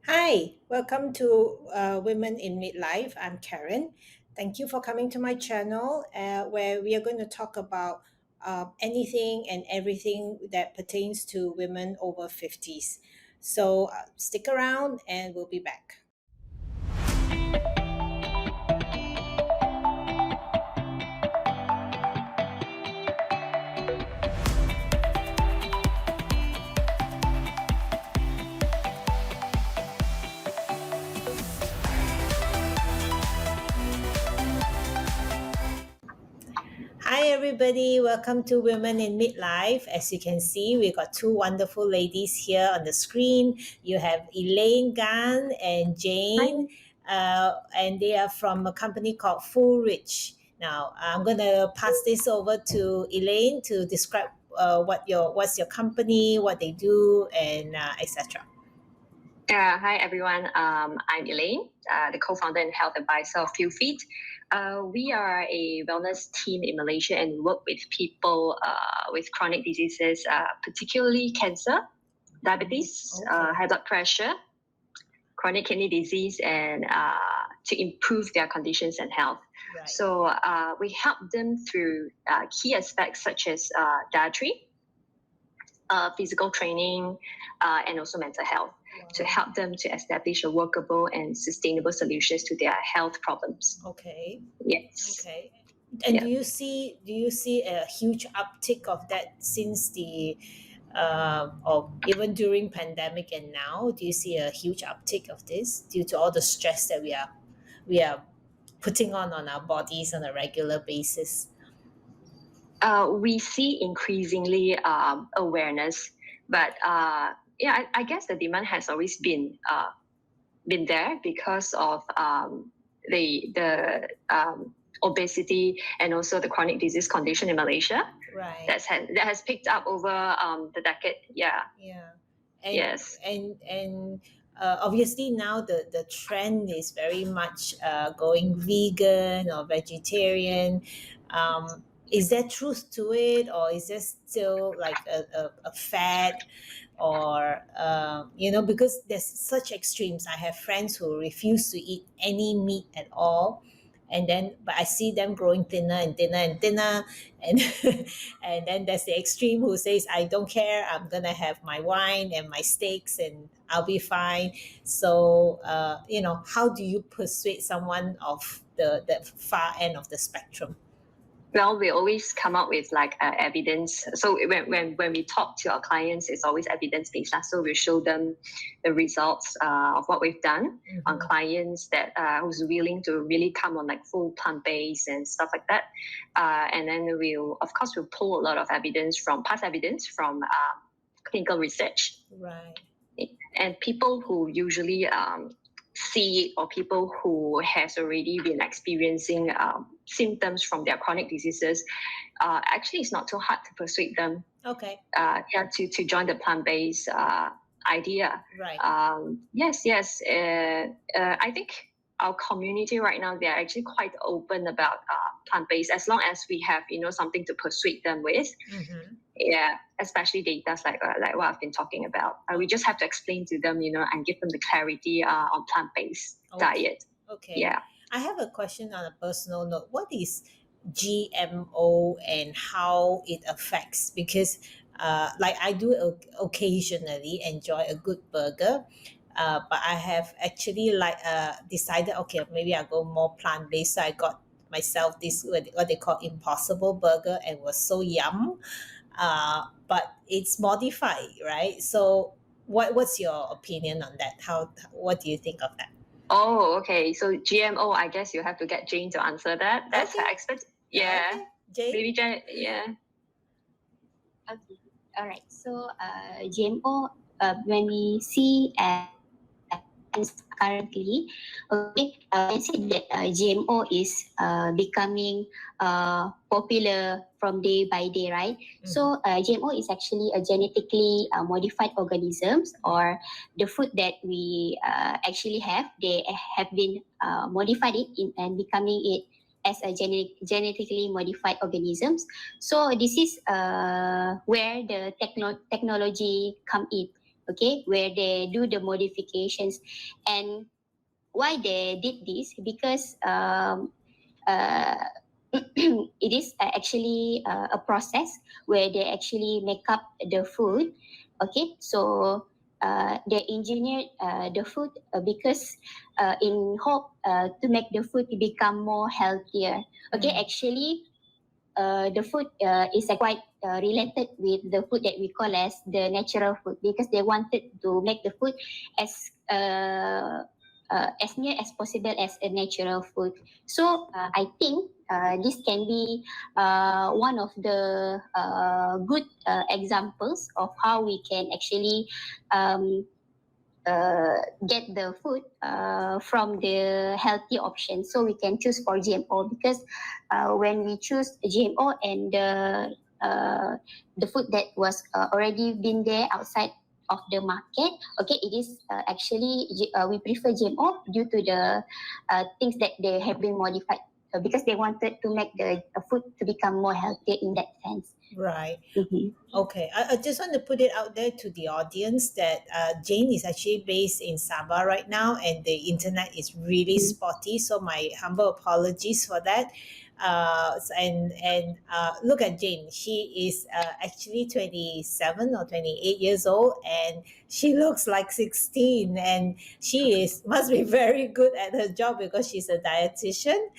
Hi, welcome to Women in Midlife. I'm Karen. Thank you for coming to my channel where we are going to talk about anything and everything that pertains to women over 50s. So stick around and we'll be back. Hi, everybody. Welcome to Women in Midlife. As you can see, we got two wonderful ladies here on the screen. You have Elaine Gan and Jane, and they are from a company called Furich. Now, I'm going to pass this over to Elaine to describe what's your company, what they do, and etc. Hi everyone. I'm Elaine, the co-founder and health advisor of Healthily. We are a wellness team in Malaysia and work with people with chronic diseases, particularly cancer, diabetes, high blood pressure, chronic kidney disease, and to improve their conditions and health. Right. So we help them through key aspects such as dietary, physical training, and also mental health to help them to establish a workable and sustainable solutions to their health problems. Okay. Yes. Okay. And do you see a huge uptick of that since the or even during pandemic and now? Do you see a huge uptick of this due to all the stress that we are putting on our bodies on a regular basis? We see increasingly awareness, but I guess the demand has always been there because of the obesity and also the chronic disease condition in Malaysia. Right. That has picked up over the decade. Yeah. Yeah. And, Yes. And obviously now the trend is very much going vegan or vegetarian. Is there truth to it, or is there still like a fad, or because there's such extremes. I have friends who refuse to eat any meat at all, and then but I see them growing thinner and thinner and thinner, and and then there's the extreme who says, I don't care, I'm gonna have my wine and my steaks and I'll be fine. So how do you persuade someone of the far end of the spectrum? Well, we always come up with like evidence. So when we talk to our clients, it's always evidence based. So we show them the results of what we've done on clients that who's willing to really come on like full plant based and stuff like that. And then we'll pull a lot of evidence from past evidence from clinical research. Right. And people who usually see, or people who has already been experiencing symptoms from their chronic diseases, actually it's not too hard to persuade them. Okay. To join the plant-based idea. Right. Yes. I think our community right now, they're actually quite open about plant-based, as long as we have something to persuade them with. Yeah, especially data like what I've been talking about. We just have to explain to them, and give them the clarity on plant-based diet. Okay. Yeah. I have a question on a personal note. What is GMO and how it affects? Because like I do occasionally enjoy a good burger, but I have actually decided, okay, maybe I'll go more plant-based. So I got myself this what they call impossible burger, and was so yum. But it's modified, right? So what's your opinion on that? What do you think of that? Oh, okay. So GMO, I guess you have to get Jane to answer that. That's her expert. Yeah. Okay. Jane? Maybe Jane, yeah. Okay. All right. So GMO, when we see currently, okay, I see that GMO is becoming popular from day by day, right? So GMO is actually a genetically modified organisms, or the food that we actually have. They have been modified it and becoming it as a genetically modified organisms. So this is where the technology come in. okay, where they do the modifications. And why they did this? Because uh, it is actually a process where they actually make up the food. Okay, so they engineer the food because in hope to make the food become more healthier. Okay, actually the food is quite related with the food that we call as the natural food, because they wanted to make the food as as near as possible as a natural food. So I think this can be one of the good examples of how we can actually um, get the food from the healthy option. So we can choose for GMO, because when we choose GMO and the food that was already been there outside of the market, okay, it is actually we prefer GMO due to the things that they have been modified because they wanted to make the food to become more healthy in that sense. Right. Mm-hmm. Okay. I just want to put it out there to the audience that Jane is actually based in Sabah right now, and the internet is really spotty. So my humble apologies for that. Look at Jane. She is actually 27 or 28 years old, and she looks like 16, and she is must be very good at her job because she's a dietitian.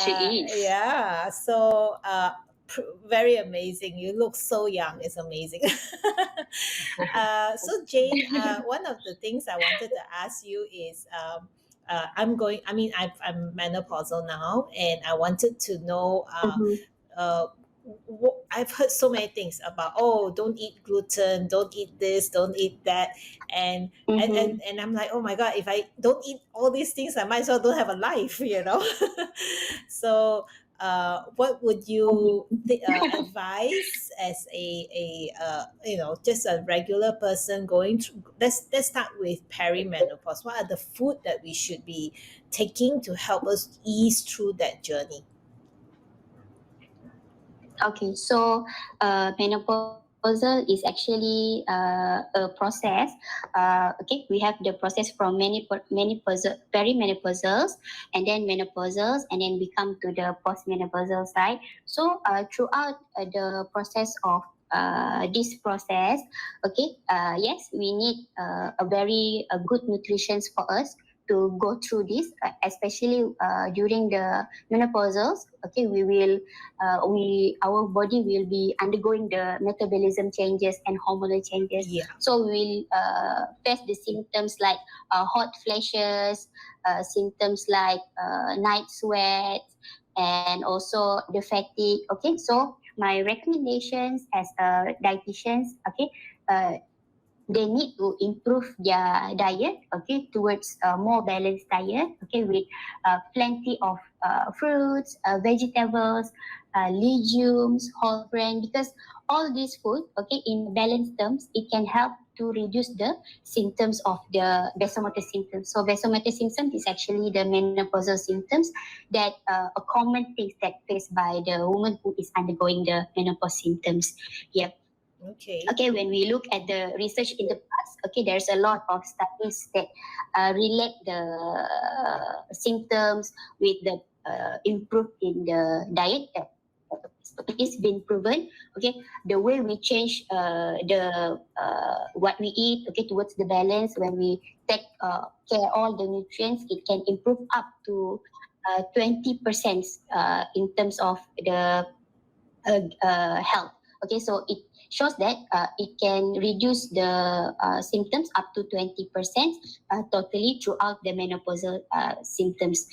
She is. Yeah. So very amazing. You look so young. It's amazing. So Jane, one of the things I wanted to ask you is, I'm menopausal now, and I wanted to know, Mm-hmm. uh, I've heard so many things about, oh, don't eat gluten, don't eat this, don't eat that, and Mm-hmm. and I'm like, oh my god, if I don't eat all these things, I might as well don't have a life, you know. So what would you advise as just a regular person going through? Let's start with perimenopause. What are the food that we should be taking to help us ease through that journey? Okay, so menopausal is actually a process. Okay, we have the process from menopausal, perimenopausals, and then menopausals, and then we come to the postmenopausal side. So throughout the process of this process, okay, yes, we need a very good nutrition for us to go through this, especially during the menopausals. Okay, our body will be undergoing the metabolism changes and hormonal changes. Yeah. So we will face the symptoms like hot flashes, symptoms like night sweat, and also the fatigue. Okay, so my recommendations as dietitians, okay, they need to improve their diet, okay, towards a more balanced diet, okay, with plenty of fruits, vegetables, legumes, whole grain, because all these food, okay, in balanced terms, it can help to reduce the symptoms of the vasomotor symptoms. So vasomotor symptoms is actually the menopausal symptoms that a common thing that faced by the woman who is undergoing the menopause symptoms. Yep. Okay. Okay, when we look at the research in the past, okay, there's a lot of studies that relate the symptoms with the improve in the diet. It is been proven. Okay, the way we change the what we eat, okay, towards the balance, when we take care all the nutrients, it can improve up to 20% in terms of the health. Okay, so it shows that it can reduce the symptoms up to 20% totally throughout the menopausal symptoms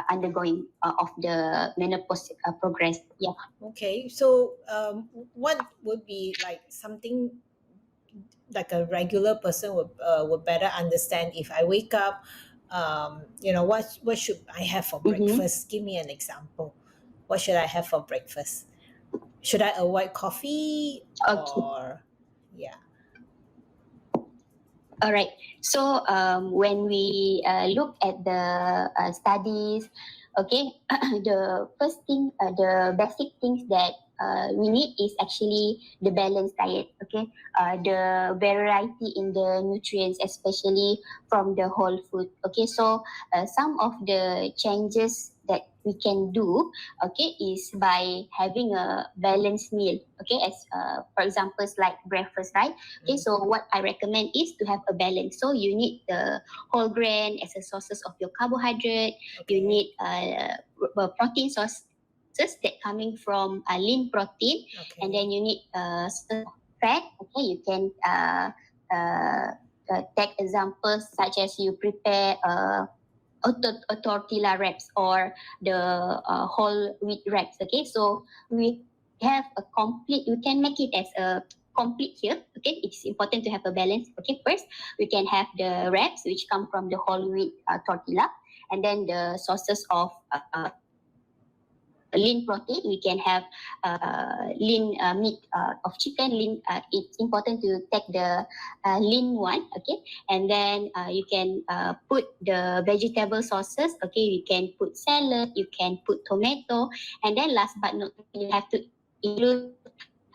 undergoing of the menopause progress. Yeah. Okay. So what would be like something like a regular person would better understand if I wake up, what should I have for Mm-hmm. breakfast? Give me an example. What should I have for breakfast? Should I avoid coffee Okay. or yeah? All right. So when we look at the studies, okay, the first thing, the basic things that we need is actually the balanced diet. Okay, the variety in the nutrients, especially from the whole food. Okay, so some of the changes that we can do, okay, is by having a balanced meal. Okay, as for example, like breakfast, right? Okay, so what I recommend is to have a balance. So you need the whole grain as a sources of your carbohydrate. Okay. You need protein sources that coming from lean protein, Okay. and then you need fat. Okay, you can take examples such as you prepare a tortilla wraps or the whole wheat wraps. Okay, so we have a complete. We can make it as a complete here. Okay, it's important to have a balance. Okay, first we can have the wraps which come from the whole wheat tortilla, and then the sources of lean protein. We can have lean meat of chicken. Lean. It's important to take the lean one. Okay, and then you can put the vegetable sauces. Okay, you can put salad. You can put tomato, and then last but not least, you have to include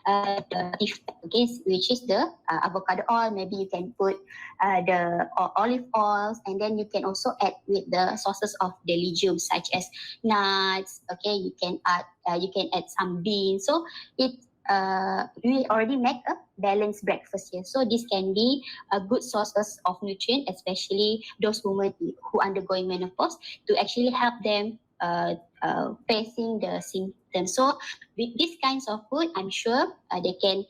the beef, okay, which is the avocado oil. Maybe you can put the olive oils, and then you can also add with the sauces of the legumes such as nuts. Okay, you can add some beans. So it we already make a balanced breakfast here. So this can be a good sources of nutrient, especially those women who undergoing menopause, to actually help them facing the symptoms. So with these kinds of food, I'm sure they can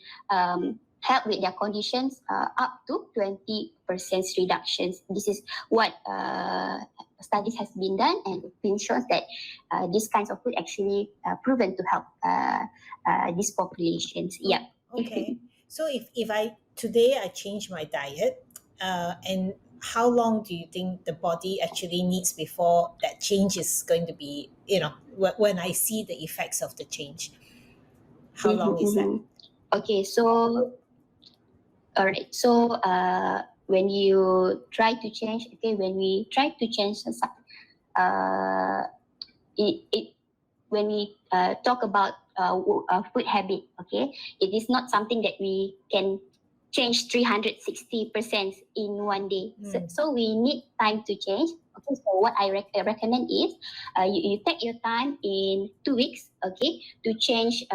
help with their conditions up to 20% reductions. This is what studies has been done, and it been shown that these kinds of food actually proven to help these populations. Yeah. Okay. So if I today I change my diet, and how long do you think the body actually needs before that change is going to be, when I see the effects of the change? How long is that? Okay, so all right. So when you try to change, okay, when we try to change uh, it when we talk about food habit, okay, it is not something that we can change 360% in one day. So we need time to change. Okay, so what I recommend is you take your time in 2 weeks, okay, to change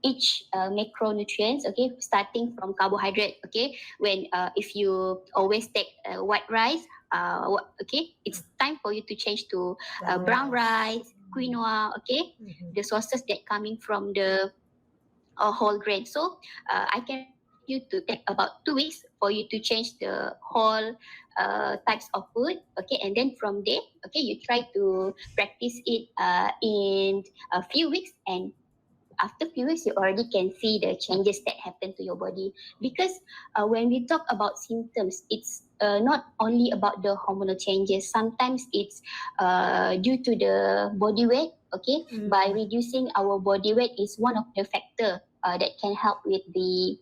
each macronutrients, okay, starting from carbohydrate. Okay, when if you always take white rice, okay, it's time for you to change to brown rice, quinoa. Okay, the sources that coming from the whole grain. So I can recommend you to take about 2 weeks for you to change the whole types of food. Okay, and then from there, okay, you try to practice it in a few weeks, and after few weeks you already can see the changes that happen to your body. Because when we talk about symptoms, it's not only about the hormonal changes. Sometimes it's due to the body weight. Okay, by reducing our body weight is one of the factor that can help with the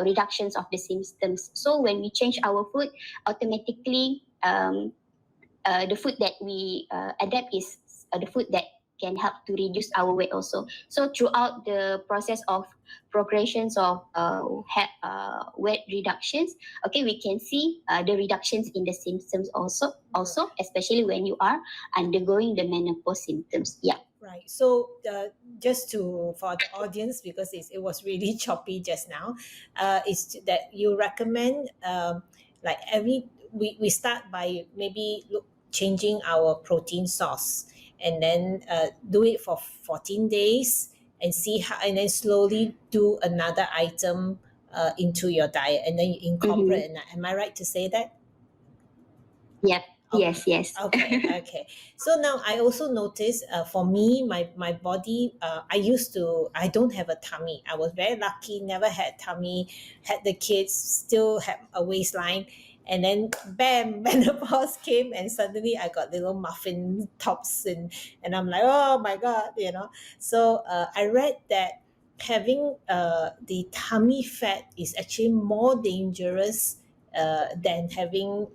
reductions of the symptoms. So when we change our food, automatically the food that we adapt is the food that can help to reduce our weight also. So throughout the process of progressions of weight reductions, okay, we can see the reductions in the symptoms also, especially when you are undergoing the menopause symptoms. Yeah. Right. So just for the audience, because it was really choppy just now, is that you recommend like we start by maybe changing our protein source, and then do it for 14 days and see how, and then slowly do another item into your diet, and then you incorporate. Am I right to say that? Yep. Okay. Yes. Okay. Okay. So now I also noticed for me, my body, I don't have a tummy. I was very lucky, never had tummy, had the kids, still had a waistline. And then bam, menopause came, and suddenly I got little muffin tops, and I'm like, oh my God, So I read that having the tummy fat is actually more dangerous than having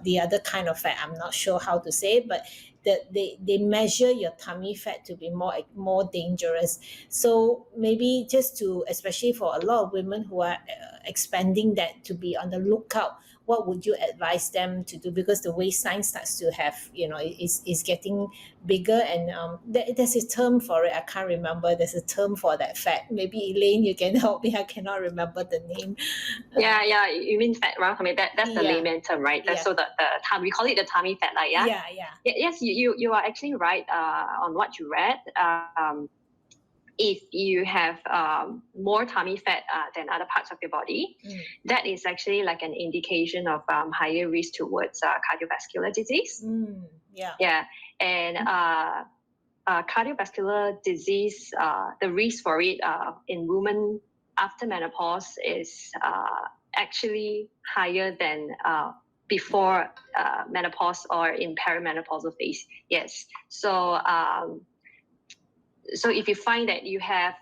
the other kind of fat. I'm not sure how to say it, but that they measure your tummy fat to be more dangerous. So maybe just to, especially for a lot of women who are expanding, that to be on the lookout, what would you advise them to do? Because the waistline starts to have, is getting bigger, and there's a term for it. I can't remember. There's a term for that fat. Maybe Elaine, you can help me. I cannot remember the name. Yeah. You mean fat round tummy? That's the Yeah. layman term, right? Yeah. So the we call it the tummy fat, like, yeah. Yeah. Yes, you are actually right on what you read. If you have more tummy fat than other parts of your body, that is actually like an indication of higher risk towards cardiovascular disease. Yeah, and cardiovascular disease, the risk for it in women after menopause is actually higher than before menopause or in perimenopausal phase. Yes, so if you find that you have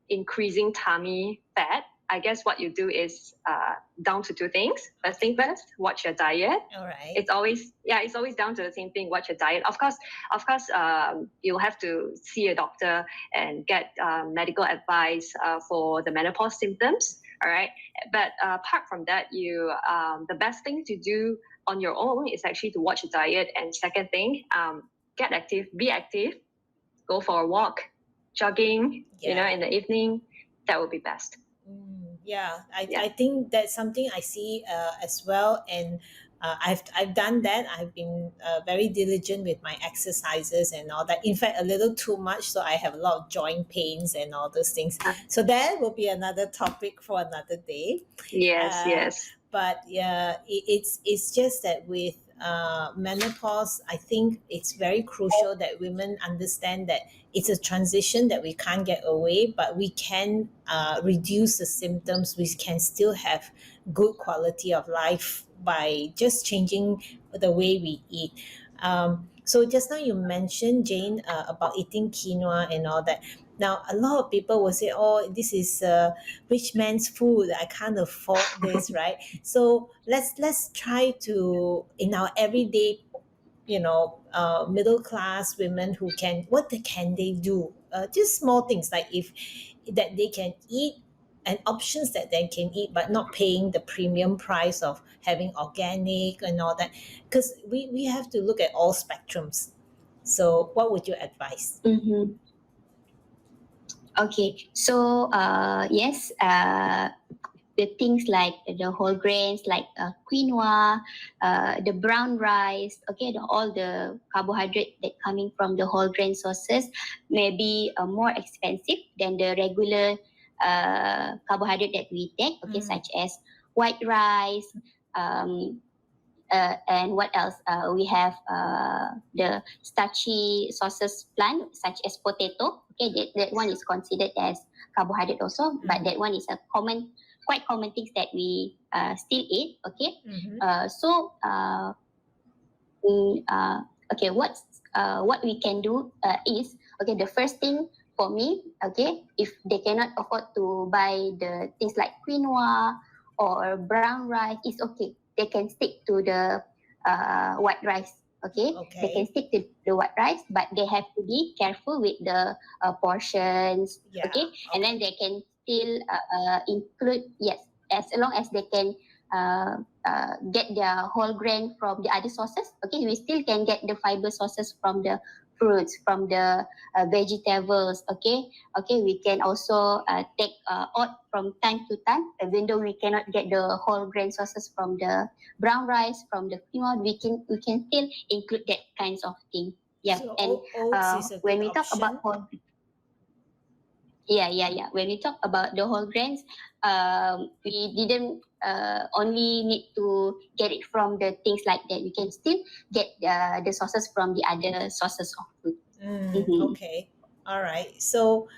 increasing tummy fat, I guess what you do is down to two things. First thing first, watch your diet. All right. It's always down to the same thing. Watch your diet. Of course, you'll have to see a doctor and get medical advice for the menopause symptoms. All right. But apart from that, the best thing to do on your own is actually to watch your diet. And second thing, get active, be active. Go for a walk, jogging, in the evening. That would be best. I think that's something I see as well, and I've done that. I've been very diligent with my exercises and all that. In fact, a little too much, so I have a lot of joint pains and all those things. So that will be another topic for another day. Yes. But yeah, it's just that with menopause, I think it's very crucial that women understand that it's a transition that we can't get away, but we can reduce the symptoms. We can still have good quality of life by just changing the way we eat. So just now you mentioned, Jane, about eating quinoa and all that. Now, a lot of people will say, oh, this is rich man's food. I can't afford this, right? So let's try to, in our everyday, middle class women who can, can they do? Just small things like that they can eat, and options that they can eat, but not paying the premium price of having organic and all that. Because we have to look at all spectrums. So what would you advise? Okay, so yes, the things like the whole grains, like quinoa, the brown rice, okay, all the carbohydrate that coming from the whole grain sources may be more expensive than the regular carbohydrate that we take, okay, such as white rice, and what else? We have the starchy sauces plant, such as potato. Okay, that one is considered as carbohydrate also, but that one is a quite common things that we still eat. Okay, okay, what we can do is, okay, the first thing for me, okay, if they cannot afford to buy the things like quinoa or brown rice, it's okay. They can stick to the white rice. Okay, they can stick to the white rice, but they have to be careful with the portions. Okay, and then they can still include, yes, as long as they can get their whole grain from the other sources. Okay, we still can get the fiber sources from the fruits, from the vegetables. Okay, we can also take oat from time to time, even though we cannot get the whole grain sources from the brown rice, from the quinoa. We can still include that kinds of thing. Yeah, so and oats is a when good we talk option. about whole, yeah. When we talk about the whole grains, we didn't only need to get it from the things like that. We can still get the sources from the other sources of food. Okay, all right. So,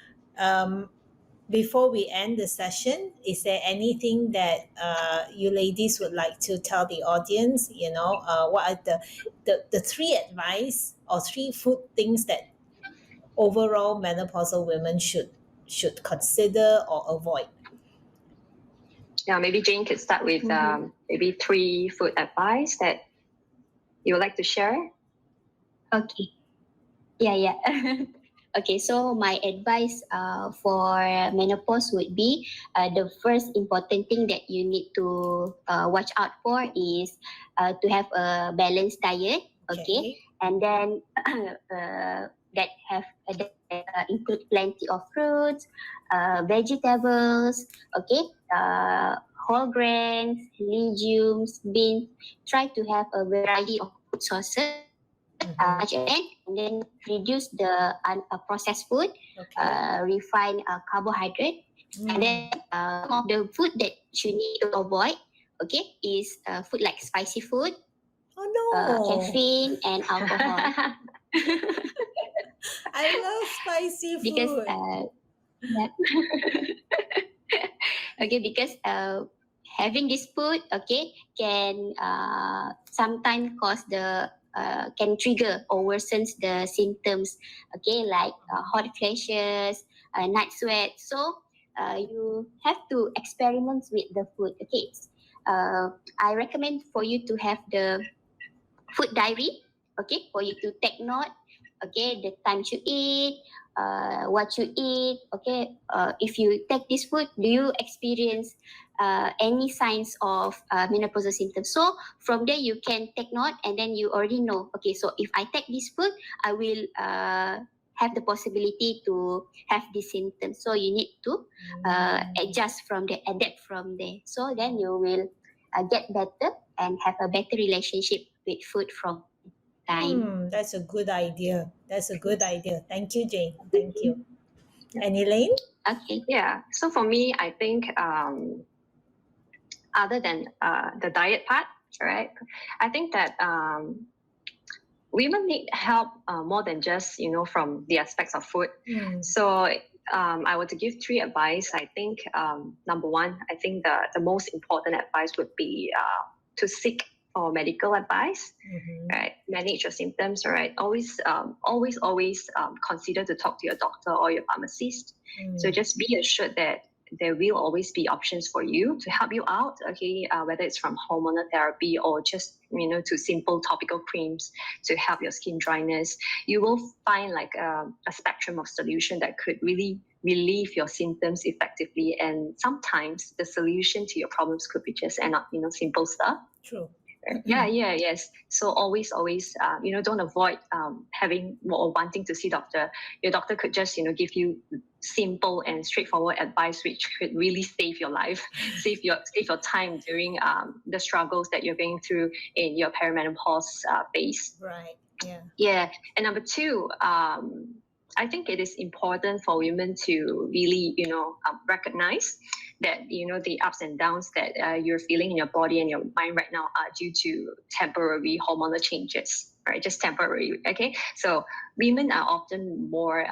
before we end the session, is there anything that you ladies would like to tell the audience? What are the three advice or three food things that overall menopausal women should consider or avoid? Yeah, maybe Jane could start with maybe 3 food advice that you would like to share. Okay. Yeah. Okay, so my advice for menopause would be the first important thing that you need to watch out for is to have a balanced diet, okay, Okay. and then that have that include plenty of fruits, vegetables, okay, whole grains, legumes, beans. Try to have a variety of food sources Mm-hmm. much as can, and then reduce the processed food, Okay. refine carbohydrate, and Mm. then some of the food that you need to avoid, okay, is food like spicy food, Oh no. caffeine, and alcohol. I love spicy Because food. yeah. Okay, because having this food, okay, can sometimes cause the can trigger or worsens the symptoms, okay, like hot flashes, night sweat. So you have to experiment with the food. Okay, I recommend for you to have the food diary, okay, for you to take note, okay, the times you eat, what you eat, okay. If you take this food, do you experience any signs of menopausal symptoms? So from there you can take note, and then you already know, okay, so if I take this food, I will have the possibility to have these symptoms. So you need to adjust from there, adapt from there. So then you will get better and have a better relationship with food from time. That's a good idea. That's a good idea. Thank you, Jane. Thank you. And Elaine? Okay. Yeah. So for me, I think other than the diet part, right? I think that women need help more than just from the aspects of food. So I were to give three advice. I think number one, I think the most important advice would be to seek for medical advice. Mm-hmm. Right, manage your symptoms. All right, always consider to talk to your doctor or your pharmacist. So just be assured that there will always be options for you to help you out. Okay, whether it's from hormonal therapy or just to simple topical creams to help your skin dryness. You will find like a spectrum of solution that could really relieve your symptoms effectively. And sometimes the solution to your problems could be just simple stuff. True. Yes. So always, don't avoid having or wanting to see doctor. Your doctor could just, give you simple and straightforward advice, which could really save your life, save your time during the struggles that you're going through in your perimenopause phase. Right. Yeah. Yeah. And number two, I think it is important for women to really, recognize that, the ups and downs that you're feeling in your body and your mind right now are due to temporary hormonal changes, right? Just temporary. Okay. So women are often more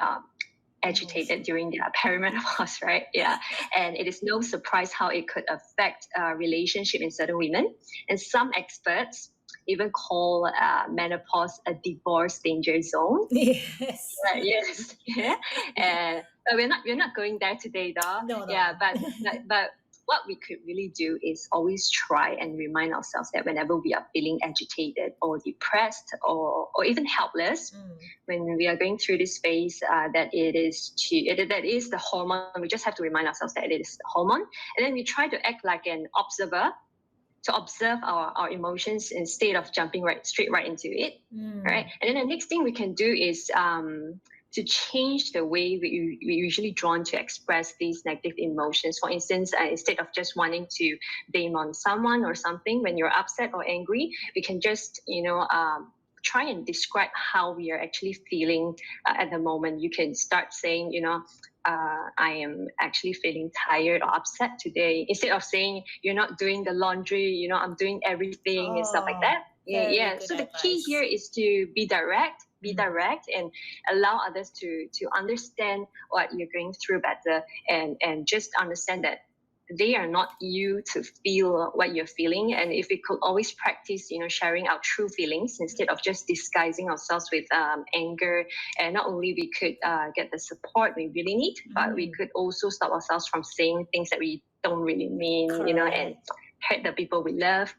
agitated during their perimenopause, right? Yeah. And it is no surprise how it could affect relationship in certain women. And some experts even call menopause a divorce danger zone. Yes. Right, yes. Yeah. And but we're not going there today though. No. Yeah, but what we could really do is always try and remind ourselves that whenever we are feeling agitated or depressed or even helpless, when we are going through this phase, that that is the hormone. We just have to remind ourselves that it is the hormone, and then we try to act like an observer to observe our emotions instead of jumping straight right into it, right? And then the next thing we can do is to change the way we usually drawn to express these negative emotions. For instance, instead of just wanting to blame on someone or something when you're upset or angry, we can just try and describe how we are actually feeling at the moment. You can start saying, I am actually feeling tired or upset today. Instead of saying you're not doing the laundry, I'm doing everything and stuff like that. Yeah. So the key here is to be direct, and allow others to understand what you're going through better, and just understand that they are not you to feel what you're feeling. And if we could always practice sharing our true feelings instead of just disguising ourselves with anger, and not only we could get the support we really need, but we could also stop ourselves from saying things that we don't really mean. And hurt the people we love.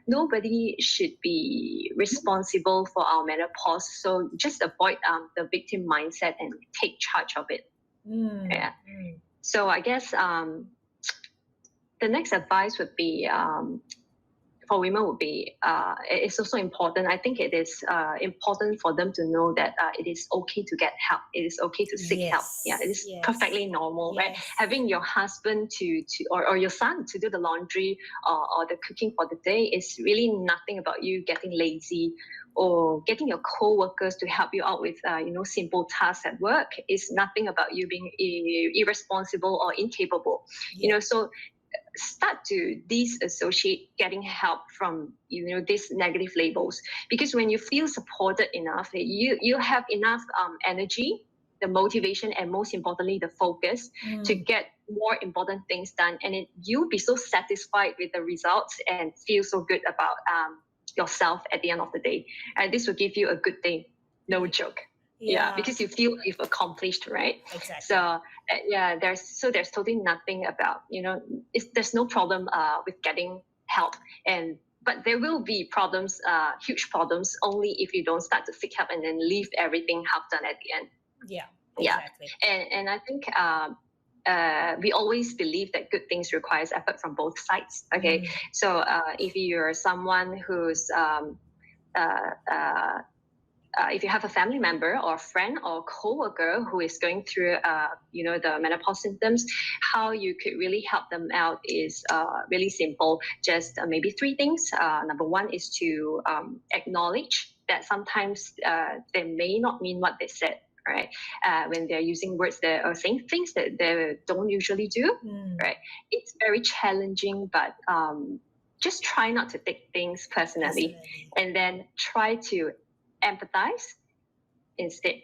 Nobody should be responsible for our menopause. So just avoid the victim mindset and take charge of it. Yeah. So I guess the next advice would be for women would be it's also important. I think it is important for them to know that it is okay to get help. It is okay to seek help. Yeah, it is perfectly normal, right? Having your husband or your son to do the laundry or the cooking for the day is really nothing about you getting lazy, or getting your co-workers to help you out with simple tasks at work is nothing about you being irresponsible or incapable. So start to disassociate getting help from these negative labels, because when you feel supported enough, you have enough energy, the motivation, and most importantly the focus to get more important things done, and you'll be so satisfied with the results and feel so good about yourself at the end of the day, and this will give you a good day, no joke. Yeah, because you feel you've accomplished, right? Exactly. So there's totally nothing about there's no problem with getting help, but there will be problems, huge problems, only if you don't start to seek help and then leave everything half done at the end. Yeah, exactly. And I think we always believe that good things requires effort from both sides. Okay, so if you're someone who's if you have a family member or friend or co-worker who is going through the menopause symptoms, how you could really help them out is really simple. Just maybe 3 things. Number 1 is to acknowledge that sometimes they may not mean what they said, right? When they're using words that are saying things that they don't usually do, right? It's very challenging, but just try not to take things personally. And then try to empathize instead.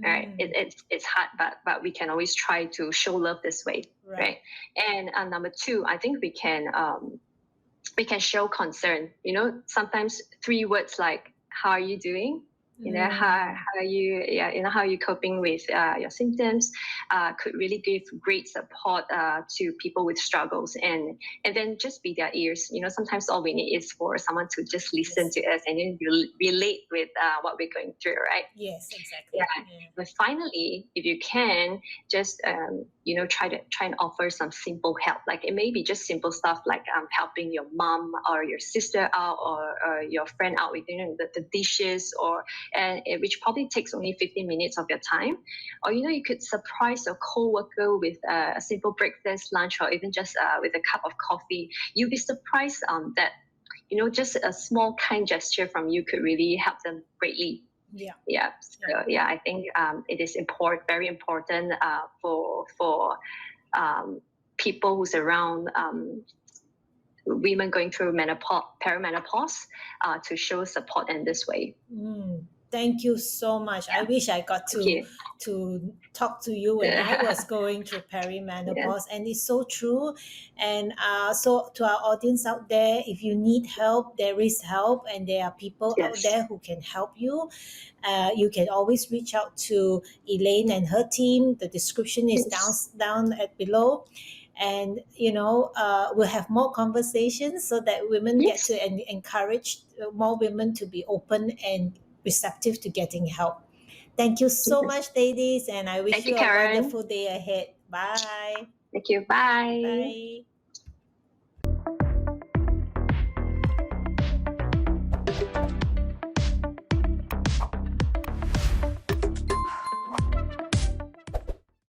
Right? It's hard, but we can always try to show love this way, right? And number 2, I think we can show concern. Sometimes 3 words like "How are you doing?" How are you? How are you coping with your symptoms? Could really give great support to people with struggles, and then just be their ears. Sometimes all we need is for someone to just listen to us and then relate with what we're going through, right? Yes, exactly. But finally, if you can, just try and offer some simple help. Like it may be just simple stuff like helping your mom or your sister out, or your friend out with the dishes, which probably takes only 15 minutes of your time. Or you could surprise your co-worker with a simple breakfast, lunch, or even just with a cup of coffee. You'll be surprised that just a small kind gesture from you could really help them greatly. I think it is very important for people who's around women going through perimenopause to show support in this way. Thank you so much. I wish I got to talk to you when I was going through perimenopause, and it's so true. And so to our audience out there, if you need help, there is help, and there are people out there who can help you. You can always reach out to Elaine and her team. The description is down at below. And we'll have more conversations so that women get to encourage more women to be open and receptive to getting help. Thank you so much, ladies, and I wish you a wonderful day ahead. Bye. Thank you. Bye. Bye.